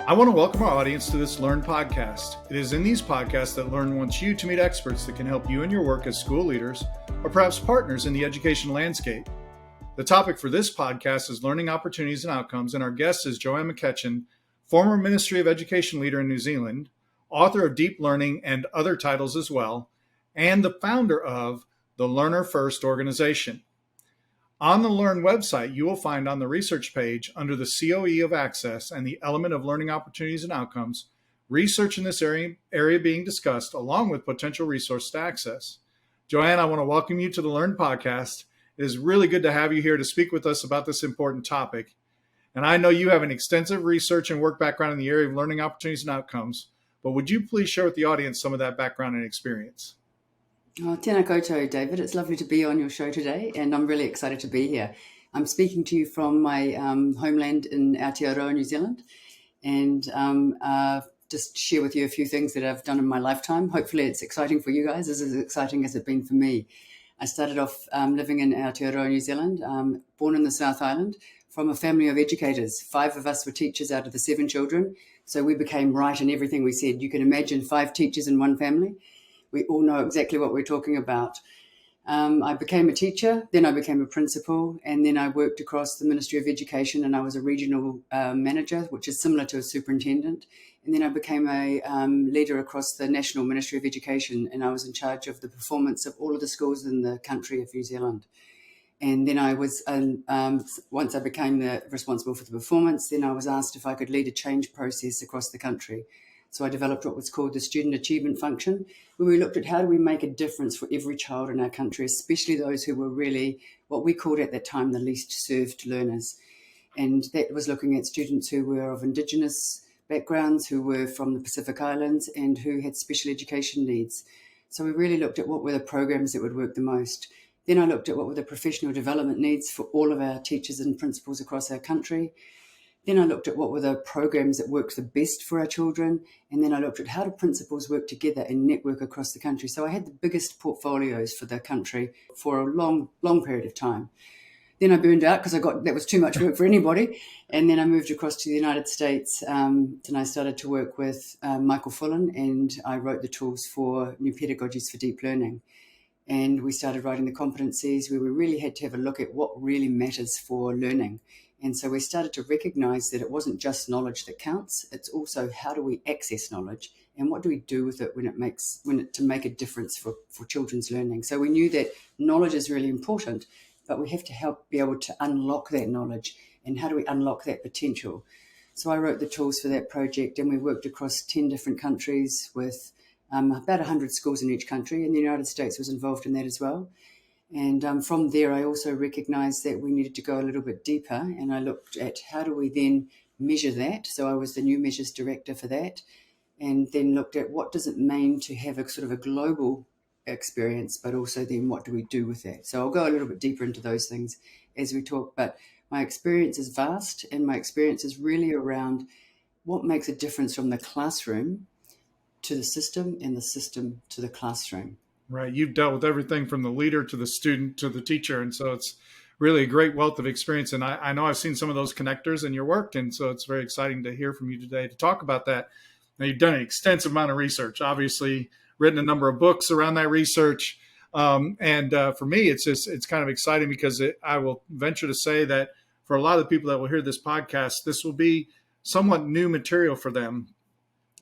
I want to welcome our audience to this L.E.A.R.N podcast. It is in these podcasts that L.E.A.R.N wants you to meet experts that can help you in your work as school leaders or perhaps partners in the education landscape. The topic for this podcast is learning opportunities and outcomes, and our guest is Joanne McEachen, former Ministry of Education leader in New Zealand, author of Deep Learning and other titles as well, and the founder of the Learner First organization. On the L.E.A.R.N website, you will find on the research page under the COE of Access and the element of learning opportunities and outcomes, research in this area being discussed along with potential resources to access. Joanne, I want to welcome you to the L.E.A.R.N podcast. It is really good to have you here to speak with us about this important topic. And I know you have an extensive research and work background in the area of learning opportunities and outcomes, but would you please share with the audience some of that background and experience? Oh, tēnā koutou, David. It's lovely to be on your show today, and I'm really excited to be here. I'm speaking to you from my homeland in Aotearoa, New Zealand, and just share with you a few things that I've done in my lifetime. Hopefully it's exciting for you guys, as exciting as it's been for me. I started off living in Aotearoa, New Zealand, born in the South Island, from a family of educators. 5 of us were teachers out of the 7 children, so we became right in everything we said. You can imagine 5 teachers in one family. We all know exactly what we're talking about. I became a teacher, then I became a principal, and then I worked across the Ministry of Education, and I was a regional manager, which is similar to a superintendent. And then I became a leader across the National Ministry of Education, and I was in charge of the performance of all of the schools in the country of New Zealand. And then I was, once I became responsible for the performance, then I was asked if I could lead a change process across the country. So I developed what was called the Student Achievement Function, where we looked at how do we make a difference for every child in our country, especially those who were really what we called at that time the least served learners. And that was looking at students who were of Indigenous backgrounds, who were from the Pacific Islands, and who had special education needs. So we really looked at what were the programs that would work the most. Then I looked at what were the professional development needs for all of our teachers and principals across our country. Then I looked at what were the programs that worked the best for our children. And then I looked at how do principals work together and network across the country. So I had the biggest portfolios for the country for a long, long period of time. Then I burned out because that was too much work for anybody. And then I moved across to the United States. And I started to work with Michael Fullen, and I wrote the tools for new pedagogies for deep learning. And we started writing the competencies where we really had to have a look at what really matters for learning. And so we started to recognize that it wasn't just knowledge that counts. It's also how do we access knowledge and what do we do with it to make a difference for children's learning. So we knew that knowledge is really important, but we have to help be able to unlock that knowledge. And how do we unlock that potential? So I wrote the tools for that project, and we worked across 10 different countries with about 100 schools in each country, and the United States was involved in that as well. And from there, I also recognised that we needed to go a little bit deeper, and I looked at how do we then measure that. So I was the new measures director for that, and then looked at what does it mean to have a sort of a global experience, but also then what do we do with that. So I'll go a little bit deeper into those things as we talk, but my experience is vast, and my experience is really around what makes a difference from the classroom to the system and the system to the classroom. Right. You've dealt with everything from the leader to the student to the teacher. And so it's really a great wealth of experience. And I know I've seen some of those connectors in your work. And so it's very exciting to hear from you today to talk about that. Now, you've done an extensive amount of research, obviously written a number of books around that research. And for me, it's kind of exciting because I will venture to say that for a lot of the people that will hear this podcast, this will be somewhat new material for them,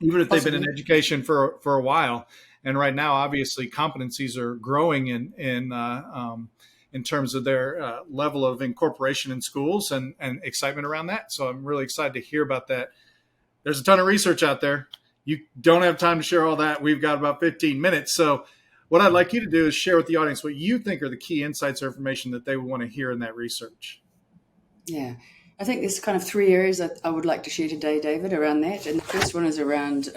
even if they've been in education for a while. And right now, obviously, competencies are growing in terms of their level of incorporation in schools and excitement around that. So I'm really excited to hear about that. There's a ton of research out there. You don't have time to share all that. We've got about 15 minutes. So what I'd like you to do is share with the audience what you think are the key insights or information that they would want to hear in that research. Yeah. I think there's kind of 3 areas that I would like to share today, David, around that. And the first one is around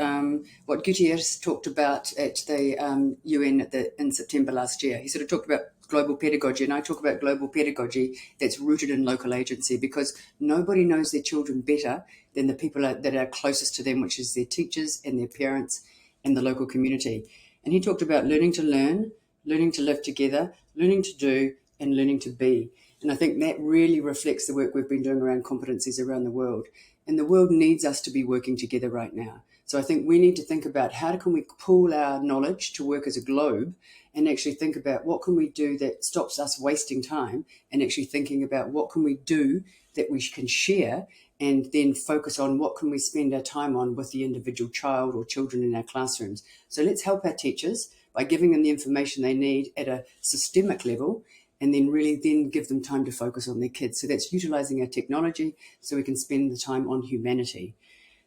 what Gutierrez talked about at the UN in September last year. He sort of talked about global pedagogy, and I talk about global pedagogy that's rooted in local agency, because nobody knows their children better than the people that are closest to them, which is their teachers and their parents and the local community. And he talked about learning to learn, learning to live together, learning to do, and learning to be. And I think that really reflects the work we've been doing around competencies around the world. And the world needs us to be working together right now. So I think we need to think about how can we pool our knowledge to work as a globe, and actually think about what can we do that stops us wasting time, and actually thinking about what can we do that we can share, and then focus on what can we spend our time on with the individual child or children in our classrooms. So let's help our teachers by giving them the information they need at a systemic level, and then really then give them time to focus on their kids. So that's utilizing our technology so we can spend the time on humanity.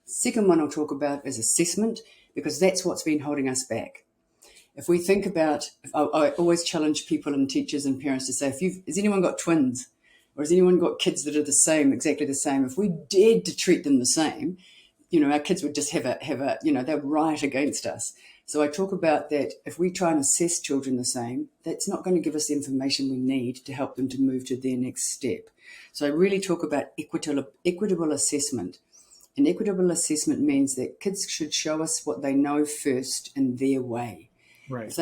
Second one I'll talk about is assessment, because that's what's been holding us back. If we think about, I always challenge people and teachers and parents to say, has anyone got twins? Or has anyone got kids that are the same, exactly the same? If we dared to treat them the same, our kids would just have a they're right against us. So I talk about that if we try and assess children the same, that's not going to give us the information we need to help them to move to their next step. So I really talk about equitable assessment. And equitable assessment means that kids should show us what they know first in their way. Right. If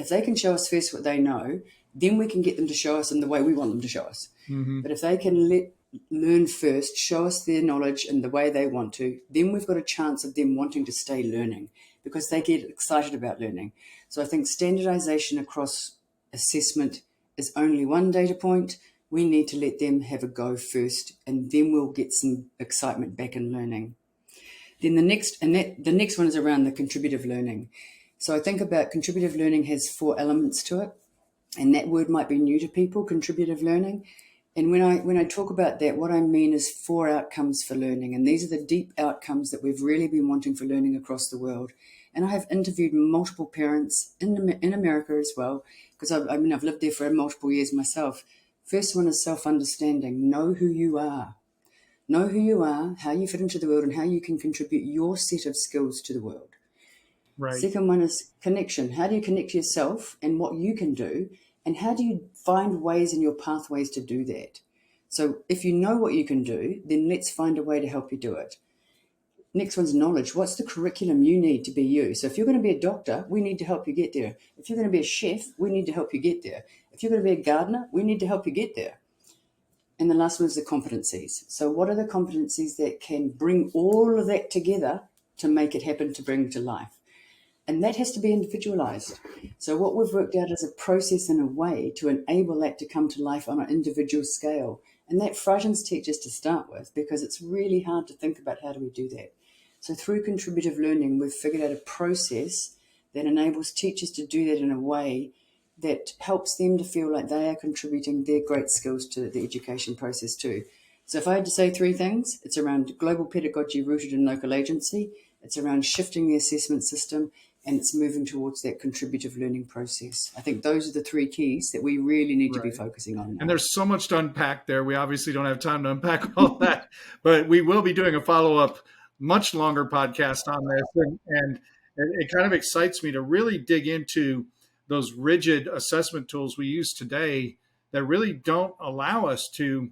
they can show us first what they know, then we can get them to show us in the way we want them to show us. Mm-hmm. But if they can learn first, show us their knowledge in the way they want to, then we've got a chance of them wanting to stay learning, because they get excited about learning. So I think standardization across assessment is only one data point. We need to let them have a go first, and then we'll get some excitement back in learning. Then the next one is around the contributive learning. So I think about contributive learning has 4 elements to it, and that word might be new to people, contributive learning. And when I talk about that, what I mean is 4 outcomes for learning. And these are the deep outcomes that we've really been wanting for learning across the world. And I have interviewed multiple parents in America as well, because I've lived there for multiple years myself. First one is self-understanding. Know who you are. Know who you are, how you fit into the world, and how you can contribute your set of skills to the world. Right. Second one is connection. How do you connect to yourself and what you can do? And how do you find ways in your pathways to do that? So if you know what you can do, then let's find a way to help you do it. Next one's knowledge. What's the curriculum you need to be you? So if you're going to be a doctor, we need to help you get there. If you're going to be a chef, we need to help you get there. If you're going to be a gardener, we need to help you get there. And the last one is the competencies. So what are the competencies that can bring all of that together to make it happen, to bring to life? And that has to be individualized. So what we've worked out is a process and a way to enable that to come to life on an individual scale. And that frightens teachers to start with, because it's really hard to think about how do we do that. So through contributive learning, we've figured out a process that enables teachers to do that in a way that helps them to feel like they are contributing their great skills to the education process too. So if I had to say 3 things, it's around global pedagogy rooted in local agency, it's around shifting the assessment system, and it's moving towards that contributive learning process. I think those are the 3 keys that we really need to be focusing on now. And there's so much to unpack there. We obviously don't have time to unpack all that, but we will be doing a follow-up, much longer podcast on this. And it kind of excites me to really dig into those rigid assessment tools we use today that really don't allow us to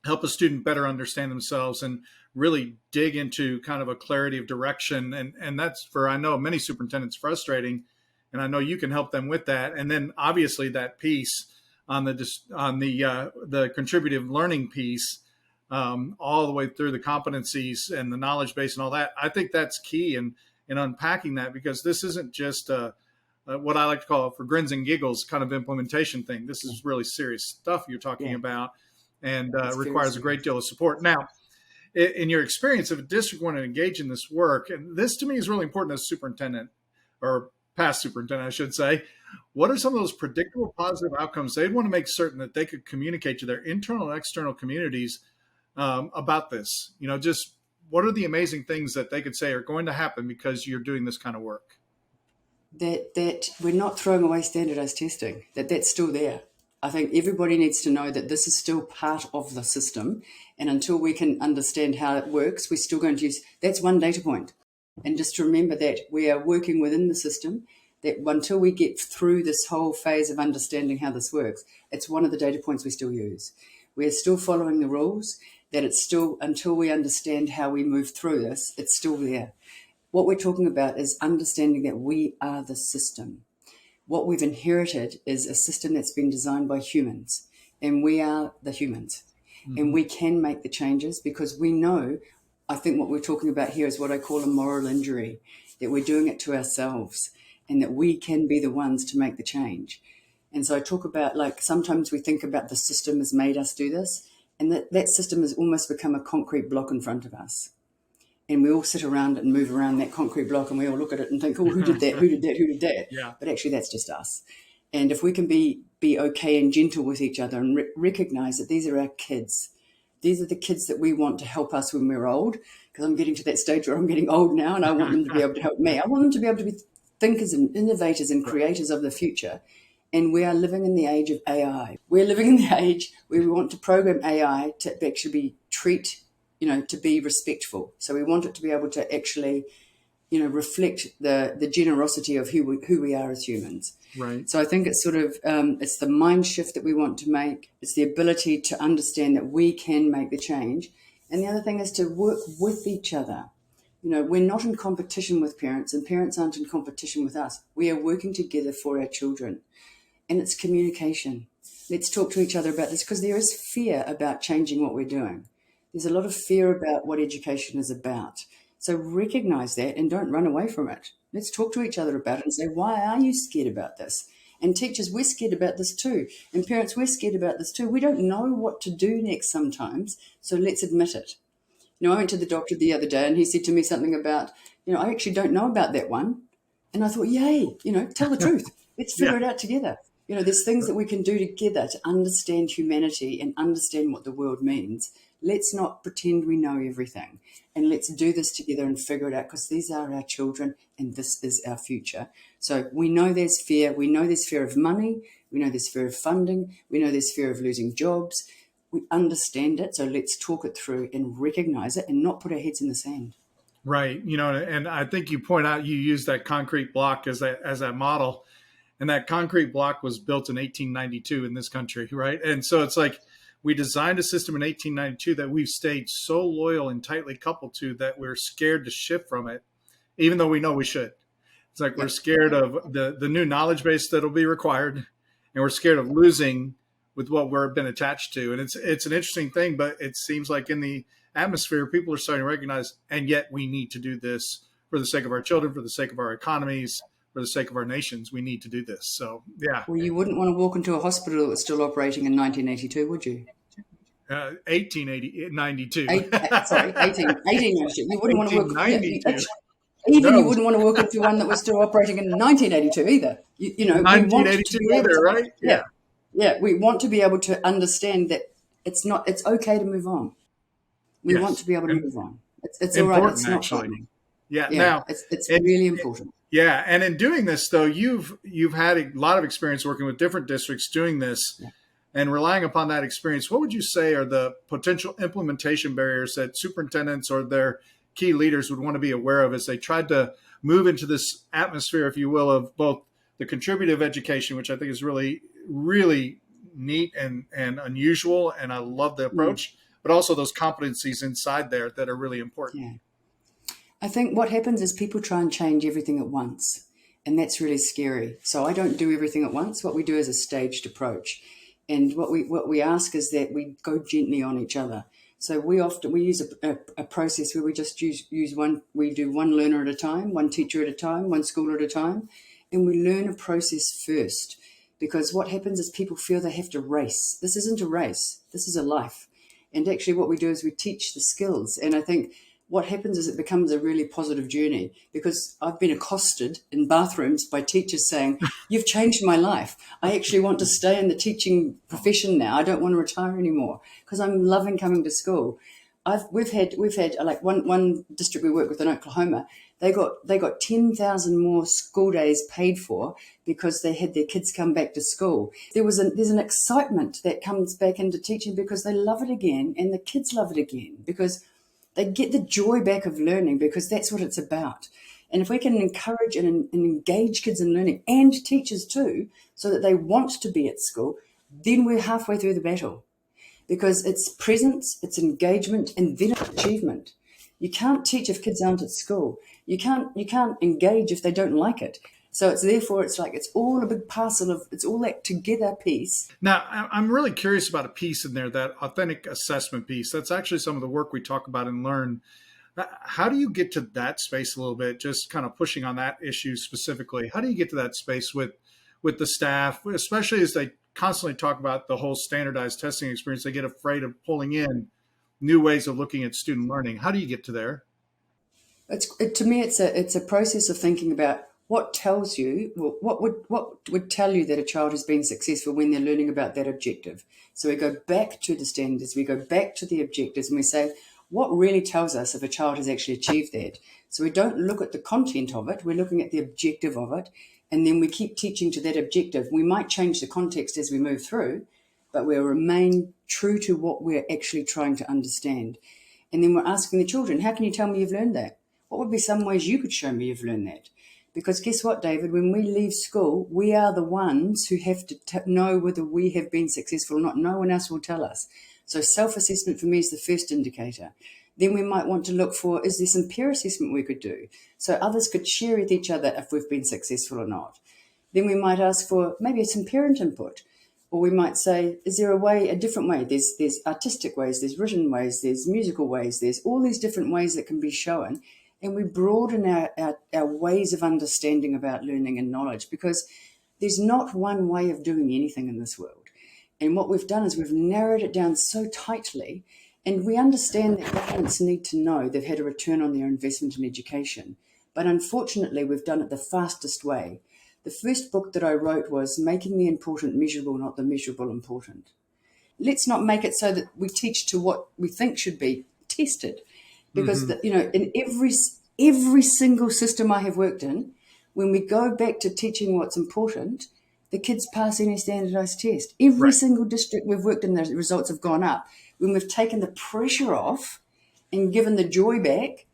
help a student better understand themselves and really dig into kind of a clarity of direction. And that's, for, I know, many superintendents, frustrating. And I know you can help them with that. And then obviously that piece on the contributive learning piece, all the way through the competencies and the knowledge base and all that. I think that's key in unpacking that, because this isn't just what I like to call, for grins and giggles, kind of implementation thing. This is really serious stuff you're talking about, and requires a great deal of support. Now, in your experience, if a district wanted to engage in this work, and this to me is really important as superintendent, or past superintendent, I should say, what are some of those predictable positive outcomes they'd want to make certain that they could communicate to their internal and external communities about this? Just what are the amazing things that they could say are going to happen because you're doing this kind of work? That we're not throwing away standardized testing, that's still there. I think everybody needs to know that this is still part of the system. And until we can understand how it works, we're still going to use, that's one data point. And just to remember that we are working within the system, that until we get through this whole phase of understanding how this works, it's one of the data points we still use. We're still following the rules, that it's still, until we understand how we move through this, it's still there. What we're talking about is understanding that we are the system. What we've inherited is a system that's been designed by humans. and we are the humans. And we can make the changes because we know, I think what we're talking about here is what I call a moral injury, that we're doing it to ourselves and that we can be the ones to make the change. And so I talk about, like, sometimes we think about the system has made us do this, and that system has almost become a concrete block in front of us. And we all sit around it and move around that concrete block, and we all look at it and think, oh, who did that? Who did that? Who did that? Yeah. But actually, that's just us. And if we can be okay and gentle with each other and recognize that these are our kids, these are the kids that we want to help us when we're old, because I'm getting to that stage where I'm getting old now and I want them to be able to help me. I want them to be able to be thinkers and innovators and creators of the future. And we are living in the age of AI. We're living in the age where we want to program AI to actually to be respectful. So we want it to be able to actually, reflect the generosity of who we are as humans. Right. So I think it's sort of, it's the mind shift that we want to make. It's the ability to understand that we can make the change. And the other thing is to work with each other. We're not in competition with parents, and parents aren't in competition with us. We are working together for our children. And it's communication. Let's talk to each other about this, because there is fear about changing what we're doing. There's a lot of fear about what education is about. So recognize that and don't run away from it. Let's talk to each other about it and say, why are you scared about this? And teachers, we're scared about this too. And parents, we're scared about this too. We don't know what to do next sometimes, so let's admit it. I went to the doctor the other day and he said to me something about, I actually don't know about that one. And I thought, yay, tell the truth. Let's figure it out together. There's things that we can do together to understand humanity and understand what the world means. Let's not pretend we know everything, and let's do this together and figure it out, because these are our children and this is our future. So we know there's fear. We know there's fear of money. We know there's fear of funding. We know there's fear of losing jobs. We understand it. So let's talk it through and recognize it and not put our heads in the sand. Right. And I think you point out, you use that concrete block as that model. And that concrete block was built in 1892 in this country, right? And so it's like we designed a system in 1892 that we've stayed so loyal and tightly coupled to that we're scared to shift from it, even though we know we should. It's like we're scared of the new knowledge base that'll be required, and we're scared of losing with what we've been attached to. And it's an interesting thing, but it seems like in the atmosphere, people are starting to recognize, and yet we need to do this for the sake of our children, for the sake of our economies, for the sake of our nations. We need to do this. So, yeah. Well, you wouldn't want to walk into a hospital that was still operating in 1982, would you? 1892. 1892. You wouldn't want to work. You wouldn't want to work into one that was still operating in 1982 either. 1982 either, right? Yeah. We want to be able to understand that it's okay to move on. We want to be able to move on. It's all right. It's not fun. Yeah. Now it's really important. Yeah, and in doing this, though, you've had a lot of experience working with different districts doing this, and relying upon that experience. What would you say are the potential implementation barriers that superintendents or their key leaders would want to be aware of as they tried to move into this atmosphere, if you will, of both the contributive education, which I think is really, really neat and unusual, and I love the approach, but also those competencies inside there that are really important. Yeah. I think what happens is people try and change everything at once, and that's really scary. So I don't do everything at once. What we do is a staged approach, and what we ask is that we go gently on each other. So we use a process where we just use one. We do one learner at a time, one teacher at a time, one school at a time, and we learn a process first. Because what happens is people feel they have to race. This isn't a race. This is a life. And actually, what we do is we teach the skills. And I think what happens is it becomes a really positive journey, because I've been accosted in bathrooms by teachers saying, "You've changed my life. I actually want to stay in the teaching profession now. I don't want to retire anymore because I'm loving coming to school." We've had like one district we work with in Oklahoma. They got 10,000 more school days paid for because they had their kids come back to school. There's an excitement that comes back into teaching because they love it again, and the kids love it again because they get the joy back of learning, because that's what it's about. And if we can encourage and engage kids in learning, and teachers too, so that they want to be at school, then we're halfway through the battle. Because it's presence, it's engagement, and then it's achievement. You can't teach if kids aren't at school. You can't engage if they don't like it. So it's like it's all a big parcel of, it's all that together piece. Now, I'm really curious about a piece in there, that authentic assessment piece. That's actually some of the work we talk about in Learn. How do you get to that space a little bit, just kind of pushing on that issue specifically? How do you get to that space with the staff, especially as they constantly talk about the whole standardized testing experience? They get afraid of pulling in new ways of looking at student learning. How do you get to there? To me, it's a process of thinking about what tells you, what would tell you that a child has been successful when they're learning about that objective. So we go back to the standards, we go back to the objectives, and we say, what really tells us if a child has actually achieved that? So we don't look at the content of it, we're looking at the objective of it, and then we keep teaching to that objective. We might change the context as we move through, but we'll remain true to what we're actually trying to understand. And then we're asking the children, how can you tell me you've learned that? What would be some ways you could show me you've learned that? Because guess what, David? When we leave school, we are the ones who have to know whether we have been successful or not. No one else will tell us. So self-assessment for me is the first indicator. Then we might want to look for, is there some peer assessment we could do? So others could share with each other if we've been successful or not. Then we might ask for maybe some parent input. Or we might say, is there a different way? There's artistic ways, there's written ways, there's musical ways, there's all these different ways that can be shown. And we broaden our ways of understanding about learning and knowledge, because there's not one way of doing anything in this world. And what we've done is we've narrowed it down so tightly, and we understand that parents need to know they've had a return on their investment in education. But unfortunately, we've done it the fastest way. The first book that I wrote was Making the Important Measurable, Not the Measurable Important. Let's not make it so that we teach to what we think should be tested. Because, in every single system I have worked in, when we go back to teaching what's important, the kids pass any standardized test. Every single district we've worked in, the results have gone up. When we've taken the pressure off and given the joy back,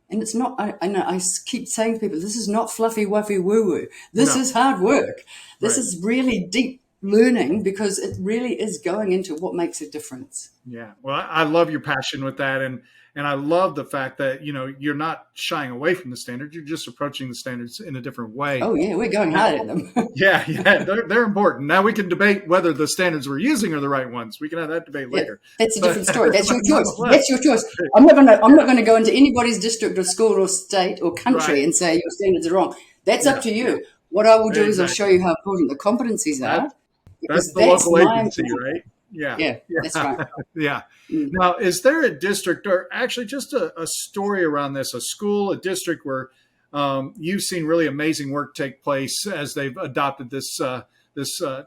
and it's not, I know I keep saying to people, this is not fluffy, wuffy, woo-woo. This is hard work. This is really deep learning, because it really is going into what makes a difference. Yeah. Well, I love your passion with that. And I love the fact that, you're not shying away from the standards. You're just approaching the standards in a different way. Oh, yeah, we're going hard at them. Yeah, they're important. Now we can debate whether the standards we're using are the right ones. We can have that debate later. That's a different story. That's your choice. That's your choice. I'm not going to go into anybody's district or school or state or country and say your standards are wrong. That's up to you. What I will do is I'll show you how important the competencies are. That's the local agency, right? Yeah, that's right. Yeah. Now, is there a district, or actually just a story around this, a school, a district where you've seen really amazing work take place as they've adopted this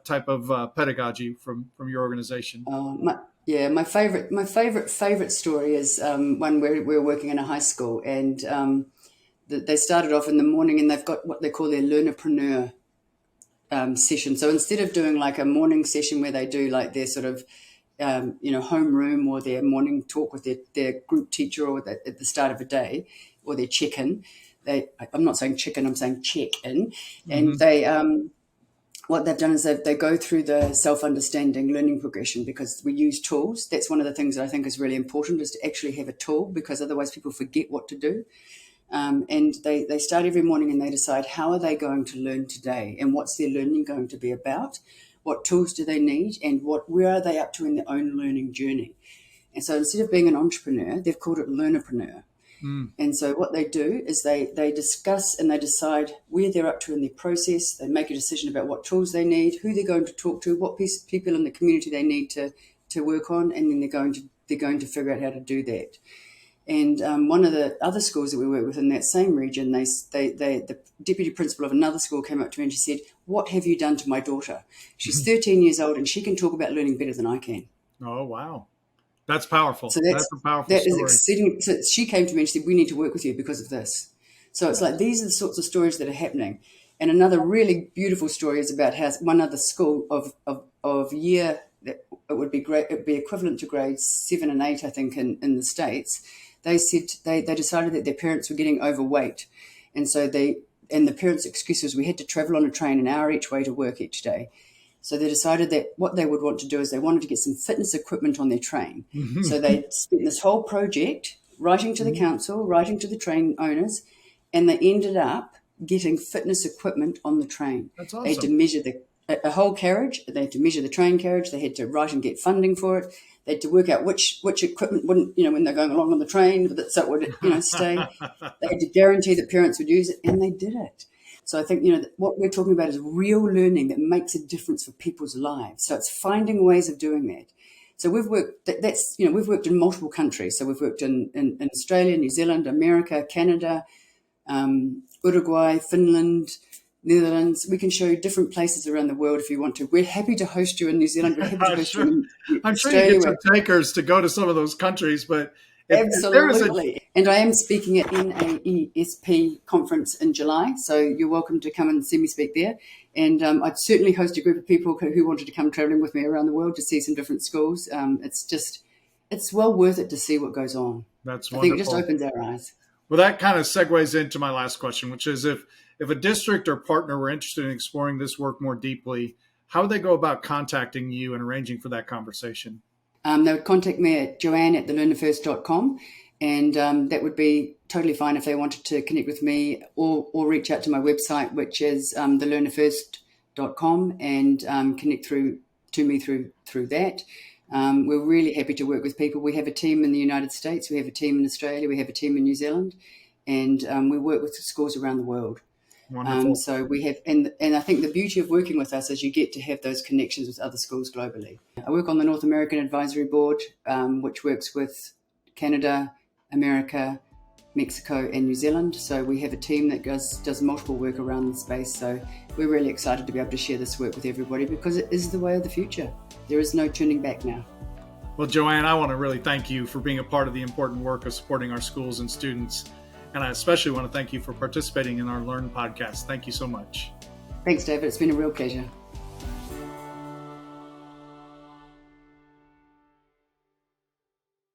type of pedagogy from your organization? My favorite story is one where we're working in a high school, and they started off in the morning, and they've got what they call their learnerpreneur session. So instead of doing like a morning session where they do like their sort of homeroom or their morning talk with their group teacher, or at the start of a day, or their check-in, I'm not saying chicken, I'm saying check-in, and they what they've done is they go through the self-understanding learning progression, because we use tools. That's one of the things that I think is really important, is to actually have a tool, because otherwise people forget what to do. And they start every morning and they decide, how are they going to learn today, and what's their learning going to be about, what tools do they need, and where are they up to in their own learning journey. And so instead of being an entrepreneur, they've called it learnerpreneur. And so what they do is they discuss and they decide where they're up to in their process. They make a decision about what tools they need, who they're going to talk to, what people in the community they need to work on, and then they're going to figure out how to do that. And one of the other schools that we work with in that same region, the deputy principal of another school came up to me and she said, "What have you done to my daughter? She's 13 years old and she can talk about learning better than I can." Oh, wow. That's powerful. So that's a powerful that story. Is exceeding. So she came to me and she said, "We need to work with you because of this." So it's like, these are the sorts of stories that are happening. And another really beautiful story is about how one other school of year, that it would be equivalent to grades 7 and 8, I think, in the States. They said they decided that their parents were getting overweight. And so the parents' excuse was, we had to travel on a train an hour each way to work each day. So they decided that what they would want to do is they wanted to get some fitness equipment on their train. So they spent this whole project writing to the council, writing to the train owners, and they ended up getting fitness equipment on the train. That's awesome. They had to measure a whole carriage. They had to measure the train carriage. They had to write and get funding for it. They had to work out which equipment wouldn't, when they're going along on the train, so it would, stay. They had to guarantee that parents would use it, and they did it. So I think, what we're talking about is real learning that makes a difference for people's lives. So it's finding ways of doing that. So we've worked in multiple countries. So we've worked in Australia, New Zealand, America, Canada, Uruguay, Finland, Netherlands. We can show you different places around the world if you want to. We're happy to host you in New Zealand. We're happy to host you in I'm sure Australia. you get some takers to go to some of those countries, but absolutely. And I am speaking at NAESP conference in July, so you're welcome to come and see me speak there. And I'd certainly host a group of people who wanted to come traveling with me around the world to see some different schools. It's well worth it to see what goes on. That's wonderful. I think it just opens our eyes. Well, that kind of segues into my last question, which is if a district or partner were interested in exploring this work more deeply, how would they go about contacting you and arranging for that conversation? They would contact me at joanne@thelearnerfirst.com, and that would be totally fine if they wanted to connect with me or reach out to my website, which is thelearnerfirst.com, and connect to me through that. We're really happy to work with people. We have a team in the United States, we have a team in Australia, we have a team in New Zealand, and we work with schools around the world. Wonderful. So we have, and I think the beauty of working with us is you get to have those connections with other schools globally. I work on the North American Advisory Board, which works with Canada, America, Mexico, and New Zealand. So we have a team that does multiple work around the space. So we're really excited to be able to share this work with everybody because it is the way of the future. There is no turning back now. Well, Joanne, I want to really thank you for being a part of the important work of supporting our schools and students. And I especially want to thank you for participating in our L.E.A.R.N podcast. Thank you so much. Thanks, David. It's been a real pleasure.